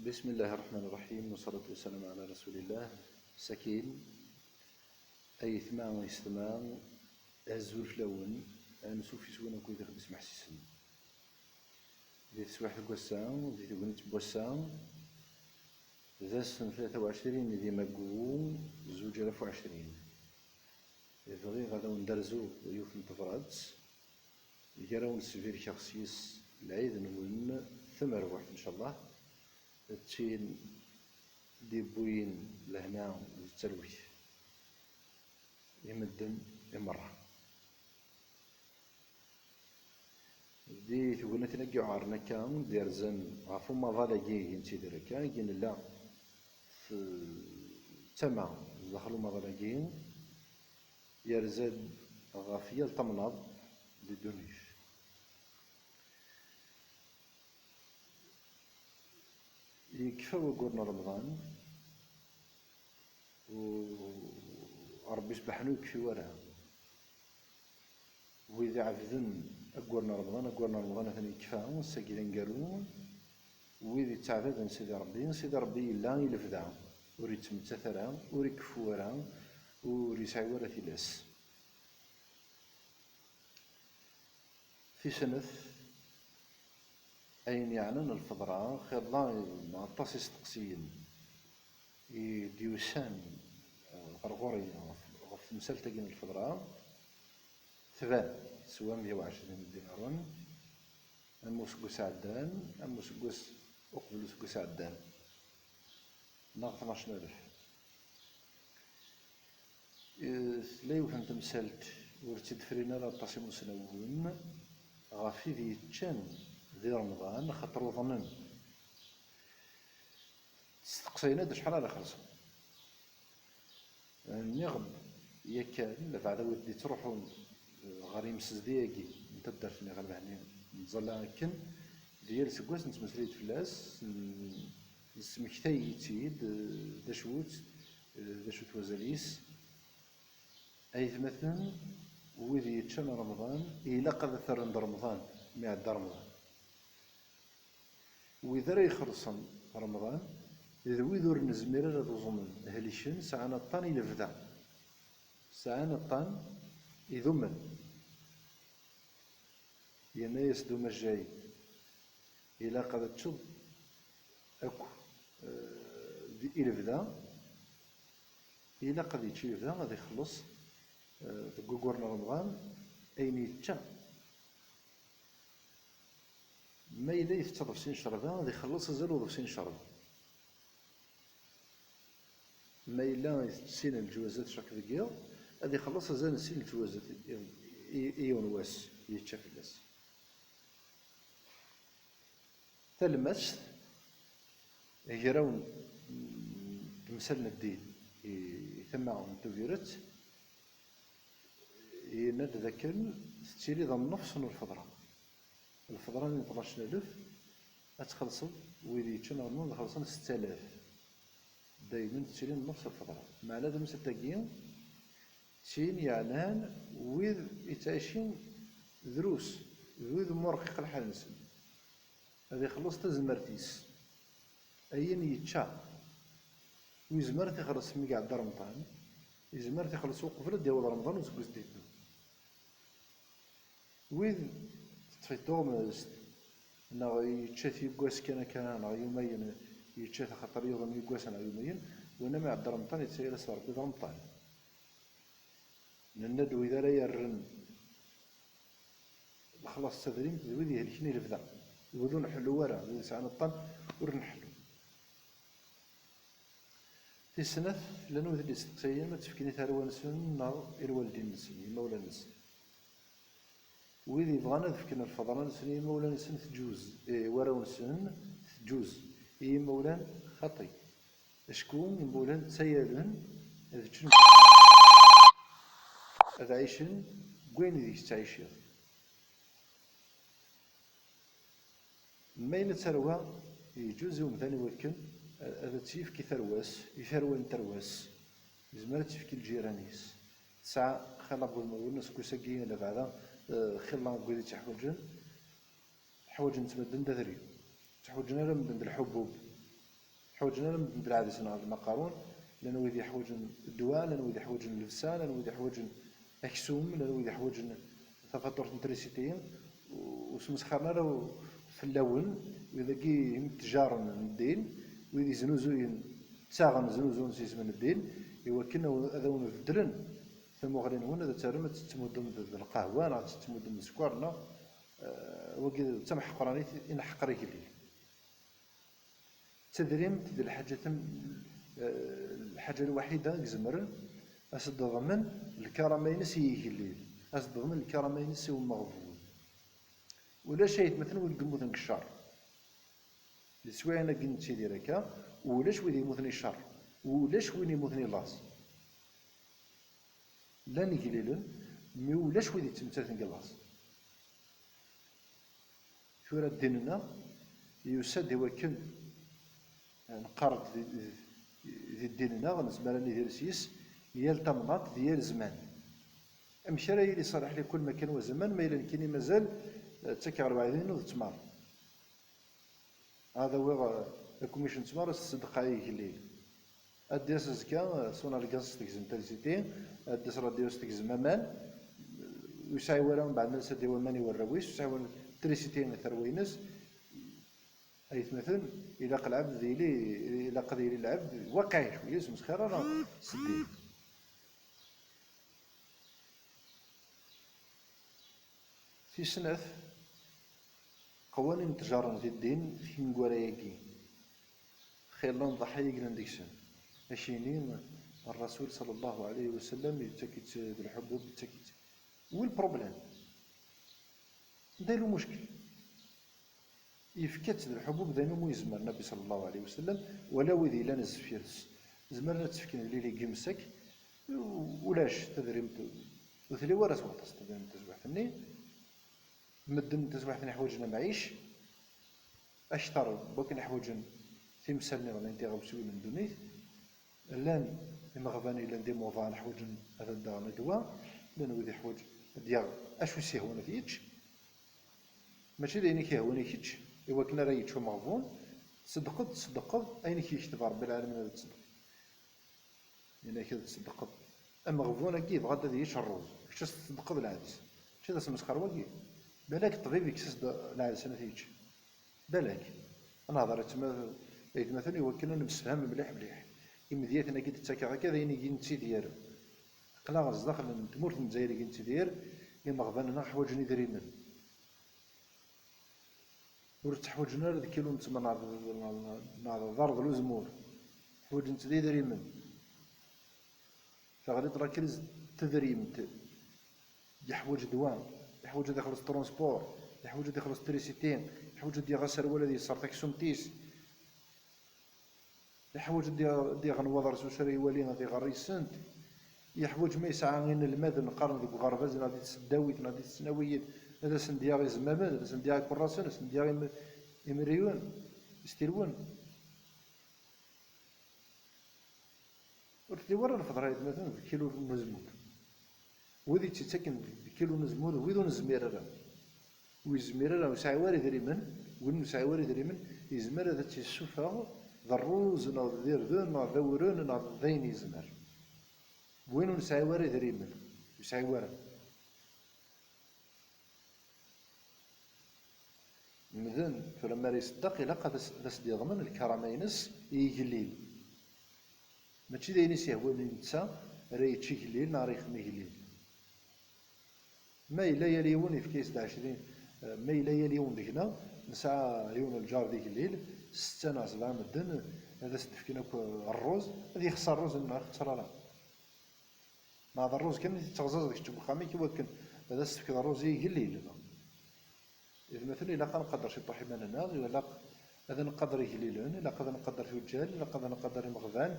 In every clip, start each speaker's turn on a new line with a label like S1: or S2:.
S1: بسم الله الرحمن الرحيم والصلاة والسلام على رسول الله. سكين أي ثمان ويستمان أزول فلون أنسو في سوين وكويت خدس محسسن ذي تسواح القسام ذي تقنيت بوسام ذا سن 23 ذي مقوم زوج 1020 ذي غادا وندرزو يوث نتفرات يراون السفير شخصيس العيد نون ثمر واحد إن شاء الله تشين دي بوين لهنا التلوي يمدن مرة دي تقولنا تنقي عارنا كان دير زن غافو ما ظالاقيه ينتي دركا يقين لا تما دخلوا ما ظالاقين يرزد غافية الطمناض للدونيش يكفى وقرنا رمضان وربي سبحانه يكفي وراها وإذا عفذن أقورنا رمضان ثاني يكفى الساكيدين قالوا وإذا تعفذن سيدي ربي لا يلفدها وريد تمتثرها وريد كفورها وريد يسعي ولا ثلاث في سنة أين يعنون الفضراء خير الله معطاس يستقسين ديوسان غرغوري غف مسلتقين الفضراء ثبان سوا 120 دينار أموس قوس عدان أموس قوس أقبل قوس عدان ناغ 12000 لا وفهمت مسلت ورتد فرينا لا تصيم سنوون غافي ذي تشان ذي رمضان خاطر وظنن استقصينا دا شحال راه خلصوا نغب ياكال بعد ودي تروحوا غاري مسدياكي انت درتني غير يعني نتظلى كن ديال سكواس نتمسليت فلاس نسمكتاي تيد دا شوت وزاليس اي مثلا وذي يتشان رمضان إلا قد ثرند رمضان مع رمضان وإذا راه يخلصن رمضان إذا ويذور نزمير راه تظن هليشن ساعنا الطن إلى فدا ساعنا الطن يذمن ينا يسدوم الجاي إلا قد تشد أكو إلى فدا إلا قد يتشي فدا غادي يخلص تقورنا رمضان أين يتشا ما إلا يفترض في سين شربان غادي يخلص زالو في سين شربان ما إلا يتسين الجوازات شاك ذكيا غادي يخلص زال سين الجوازات إيون واس يتشا في الناس تلمس يراون تمثلنا الدين يثمعهم توفيرت نتذكر تشيري ضمن النفس الفضرة اللي 12000 أتخلصوا ويلي يتشن غنون خلصنا 6000 دايما تشيري نفس الفضرة مع لازم ستاقيين تشين يعنان ويذ يتعيشين دروس ويذ مرقق الحال نسن هذا يخلص تزمرتيس أين يتشا ويزمرت يخلص ميقع دار رمضان يزمرت يخلص وقفل ديال رمضان وزكوز ديتو ويذ تفيتومست نا يتشات يقواس كان يومين يتشات خاطر يوم يقواس على يومين وإنما عبد رمضان يتسير صار برمضان نندو إذا لا يرن خلاص تدريم وذي هلكني لفدا وذو نحلو ورا ذي ساعة الطن ورنحلو في السنة لأنه ذي الاستقصائيين ما تفكيني ثروة نسن نار الوالدين نسن مولا نسن وإذا بغانا ذفكنا الفضلان نسن مولا نسن تجوز وراو نسن تجوز مولا خطي شكون مولا تسيالن هذا عيشن وين ذيك تعيشين ما إلا ثروة يجوز يوم ثاني ولكن هذا تشيف كي ثرواس يثروان ترواس زمرت تفكي الجيرانيس ساعة خلق المولنس كوساقيين لبعضا خلا قويدي تحوجن تمدن دذري تحوجنا لمدن الحبوب حوجنا ندير عاد سنة المقارون، لأن ويدي يحوجن الدواء، لأن ويدي يحوجن اللبسان، لأن ويدي يحوجن أكسوم، لأن ويدي يحوجن فاتورة التريسيتي وسمسخرنا راه في اللون، وإذا كي التجار الدين ويدي زنوزوين تاغن زنوزون سيسمن الدين يوكلنا هذا ونبدلن ثم غادي هنا هذا ترمى تتمدن القهوة نا تتمدن السكر وكي تمح قرانيت إن حقريك الليل تدريم تدير الحاجة الوحيدة كزمرن أسد ضمن الكرامين سيه الليل، أسد ضمن الكرامين سي المغفور ولا شيء مثلا ويقموثن الشر لسواء أنا قلت سيدي ركا ولاش وين يموتني الشر ولاش وين يموتني لاص لا نقليلن مي ولاش وين يتمثلن كلاص ثورة ديننا يسد هو كن نقرض ذي ديننا غنزمر راني ديال سيس ديال تمناط ديال زمان أمشي راه يلي صالح لي كل مكان وزمان ما إلا كاين مازال تاكي 40 وتمار هذا هو الكوميشن تمار تصدق عليه الليل أديس زكا صونا الكاس تكزم تريسيتي أديس راديوس تكزم أمان ويسعي ورا من بعد ما نسد هو ماني والرويس ويسعي ورا تريسيتي ثروينس أي مثلا إلا العبد ذيلي إلا قضي العبد واقعي شوية مسخرة راه سدي في سنة قوانين تجارة في الدين في مقوراياكي خيرنا ضحايا قلنا ديكسن أشينين الرسول صلى الله عليه وسلم يتكت بالحبوب يتكت والبروبليم دايلو مشكل يفكت الحبوب ذا مو يزمر النبي صلى الله عليه وسلم ولا وذي لا نزفيرس زمرنا تفكين الليل يقمسك ولاش تدريمت وثلي ورا سوطس تدريم تزوحتني مدن تزوحتني حوايجنا معيش اشطر بوكن حوايجن في مسالني غادي انت غوسوي من دونيت لان المغفاني لان دي موفان حوايجن هذا الدار ندوا لان وذي حوايج ديال اشو سيهونا فيتش ماشي دايني كيهوني كيتش إوا كنا راه يتشو مغفون تصدقت أين كيكتب ربي العالمين هذا تصدق يعني كذا تصدقت أما غفون أكيد غدا ذي يشروز كيش تصدقت العادس شي ذا سمسخر واقي بالك الطبيب يكسس العادس أنا تيجي بالك أنا هضرت مثلا يوكلنا نمسفهم مليح مليح إمدياتنا كي تتاكا هكذا يعني كي نتي ديالو قلا غزداخل من تمورت من الجزائر كي نتي ديال إما غفاننا حوايجني دريمن ورتحوجنا ذ كيلو نتما ناض ضرب الزمور حوج نت ذي دريمن فغادي ترا كريز تدريمت يحوج دوام يحوج داخل الترونسبور يحوج داخل التريسيتين يحوج دي غسر ولا دي صارتك سمتيس يحوج دي غنوضر سوشري ولينا دي غريسنت يحوج ما يسعى غير الماء نقارن ذوك غرفاز نادي السداويت نادي السناويت هذا سندياغي زمامان هذا سندياغي كراسان سندياغي إمريون يستيرون ورثي ورا الفضرة مثلا بكيلو نزمود وذي تسكن بكيلو نزمود ويدو نزمير راه ويزمير راه وسعي واري دريمن ونسعي واري دريمن يزمر هذا تيسوفا ضروز ناض دير ذون ناض ذورون ناض ذين يزمر وين نسعي واري دريمن يسعي واري مذن فلما يصدق إلا قد سدي ضمن الكرامينس يجليل ماشي دايني سيهوى من نتا راه يتشي جليل نهار يخمي جليل ما إلا يليون يفكيس 20 ما إلا يليون ديكنا نسعى يوم الجار ديك الليل 6 7 مدن هذا ستفكينا الروز هذا يخسر الروز ما خسر راه مع هذا الروز كان تغزاز ديك تشوف خامي كيوكن هذا ستفكين الروز يجليل إذا مثلا إلا نقدر شي طوحي مننا ولا هذا نقدر يهليلون إلا قدر نقدر يوجال إلا قدر نقدر مغفان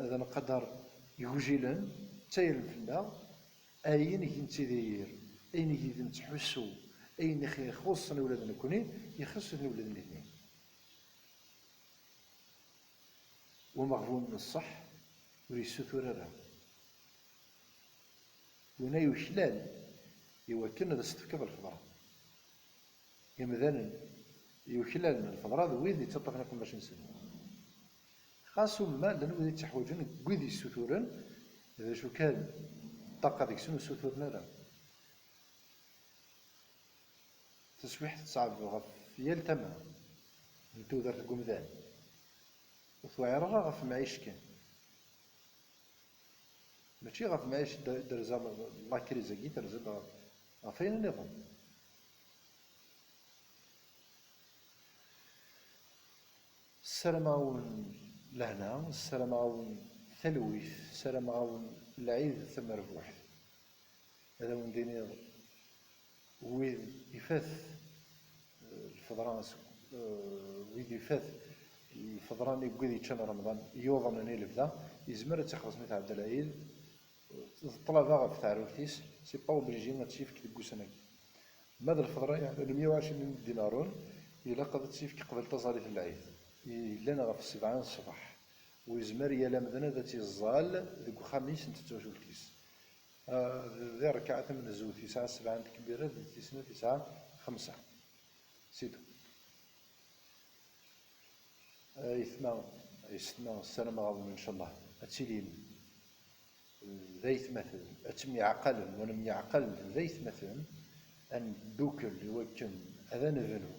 S1: هذا نقدر يوجيلن تايل فينا أين ينتدير أين ينتحسو أين يخصني ولادنا كونين يخصني ولادنا الاثنين ومغفون الصح وريسوتور راه ونا يوشلال يوكلنا هذا ستفكر الفضرة مثلا يوكلال من الفضرات وين اللي تطلق لكم باش نسلم خاصو ما لأن وذي تحوجن كويدي السثورن إذا شو كان الطاقة ديك شنو السثورنا راه تسويح تصعب غف يال تما نتو دار القمدان وثوعير راه غف معيش كان ماشي غف معيش درزا لاكريزا كي درزا غفين النظام السلام عاون لهنا السلام عاون ثلويث السلام عاون العيد ثم ربوح هذا من ديني ويد يفاث الفضران ويد يفاث الفضران يقول يتشان رمضان يوضن اني لبدا يزمر تخلص متاع عبد العيد الطلبه في تعرفتيس سي با اوبليجي ما تشيف كي تقول سنه ماذا الفضران يعني 120 دينار الا قضت تشيف قبل تصاريف العيد لنا غف 7 الصباح ويزمر يلا مدنا ذاتي الزال ذوك خميس انت توجو الكيس ذي ركعة من الزوج في ساعة 7 كبيرة في سنة في ساعة 5 سيدو يثما السلام عليكم إن شاء الله أتسليم ذيث مثل أتم يعقل ولم يعقل ذيث مثل أن دوكل يوكل هذا نفنو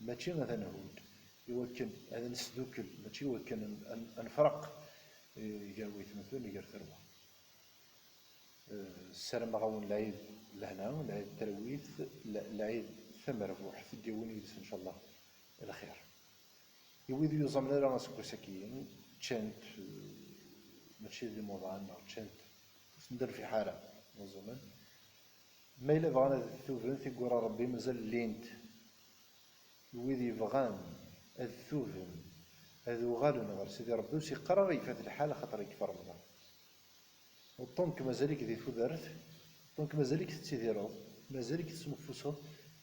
S1: ماشي هذا نهود يوكل هذا نسدوكل ماشي يوكل أن فرق يقاويث مثل يقر ثروة السلام عليكم العيد لهنا والعيد الترويث العيد ثم ربوح في الديوان إن شاء الله إلى خير يويد يوزم لنا راسك سكين تشانت ماشي ذي موضوعنا تشانت ندير في حالة نظما ما إلا بغانا الثوبن تيقول ربي مازال لينت يويد يبغان الثوبن هذو غالو نغير سيدي ربي وسي قرر يفات الحالة خاطر يكفر رمضان وطونك مازالك ذي ثودرت طونك مازالك تتيديرو مازالك تسمفوسو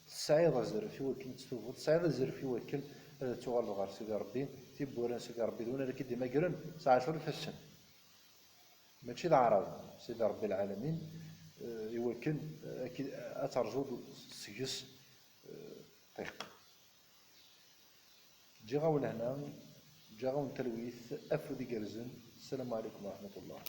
S1: السعيد زر في وكل تستوفو السعيد زر في وكل تغال غار سيدي ربي تيبوران سيدي ربي دون لك ديما قرن ساعة شهور في السنة ماشي العرب سيدي ربي العالمين يوكل اكيد اترجو سيس طيق جي غاون هنا جا غاون تلويث افو دي قرزن السلام عليكم ورحمة الله.